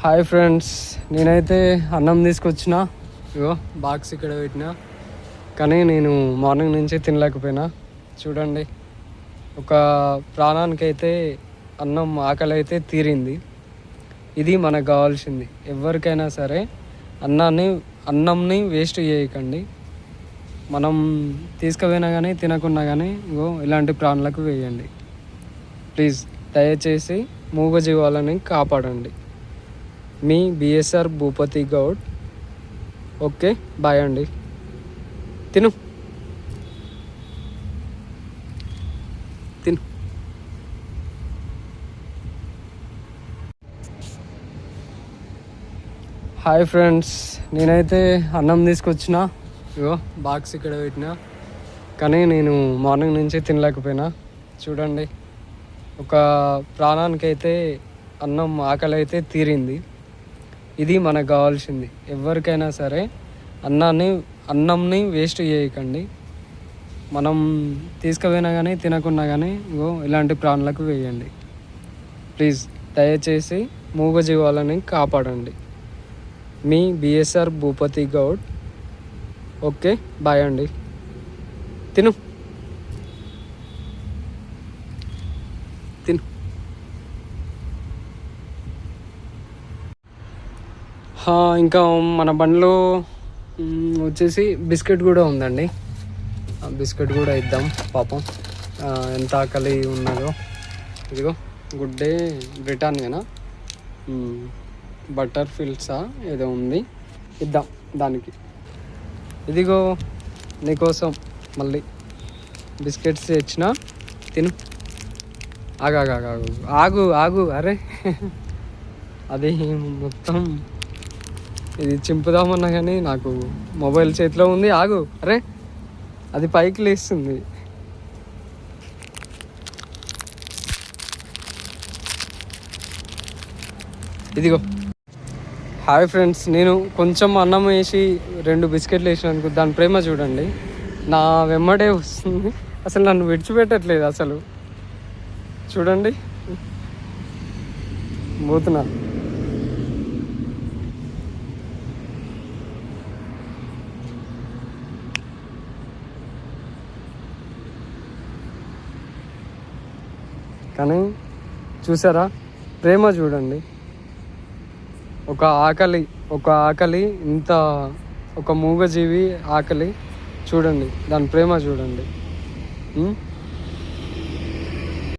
Hi friends, నేనైతే అన్నం తీసుకొచ్చిన. ఇగో బాక్స్ ఇక్కడ పెట్టిన, కానీ నేను మార్నింగ్ నుంచి తినలేకపోయినా. చూడండి, ఒక ప్రాణానికైతే అన్నం ఆకలి అయితే తీరింది. ఇది మనకు కావాల్సింది. ఎవరికైనా సరే అన్నంని వేస్ట్ చేయకండి. మనం తీసుకుపోయినా కానీ తినకున్నా కానీ ఇగో ఇలాంటి ప్రాణులకు వేయండి. ప్లీజ్ దయచేసి మూగజీవాలని కాపాడండి. మీ BSR Bhupathi Goud. Okay, bye అండి. తిను. హాయ్ ఫ్రెండ్స్, నేనైతే అన్నం తీసుకొచ్చిన. ఇగో బాక్స్ ఇక్కడ పెట్టిన, కానీ నేను మార్నింగ్ నుంచి తినలేకపోయినా. చూడండి, ఒక ప్రాణానికైతే అన్నం ఆకలి అయితే తీరింది. ఇది మనకు కావాల్సింది. ఎవరికైనా సరే అన్నంని వేస్ట్ చేయకండి. మనం తీసుకుపోయినా కానీ తినకున్నా కానీ ఇగో ఇలాంటి ప్రాణులకు వేయండి. ప్లీజ్ దయచేసి మూగజీవాలని కాపాడండి. మీ BSR Bhupathi Goud. Okay, bye అండి. తిను. ఇంకా మన బండిలో వచ్చేసి బిస్కెట్ కూడా ఉందండి. బిస్కెట్ కూడా ఇద్దాం పాపం, ఎంత ఆకలి ఉన్నదో. ఇదిగో గుడ్ డే బ్రిటానియానా బటర్ ఫిల్సా ఏదో ఉంది, ఇద్దాం దానికి. ఇదిగో నీకోసం మళ్ళీ బిస్కెట్స్ తెచ్చిన, తిను. ఆగు ఆగు అరే అది మొత్తం ఇది చింపుదామన్నా కానీ నాకు మొబైల్ చేతిలో ఉంది. ఆగు అరే, అది పైకి లేస్తుంది. ఇదిగో. హాయ్ ఫ్రెండ్స్, నేను కొంచెం అన్నం వేసి 2 బిస్కెట్లు వేసినందుకు దాని ప్రేమ చూడండి. నా వెమ్మడే వస్తుంది, అసలు నన్ను విడిచిపెట్టట్లేదు. అసలు చూడండి, పోతున్నా. కానీ చూసారా, ప్రేమ చూడండి. ఒక ఆకలి ఇంత, ఒక మూగజీవి ఆకలి చూడండి, దాని ప్రేమ చూడండి.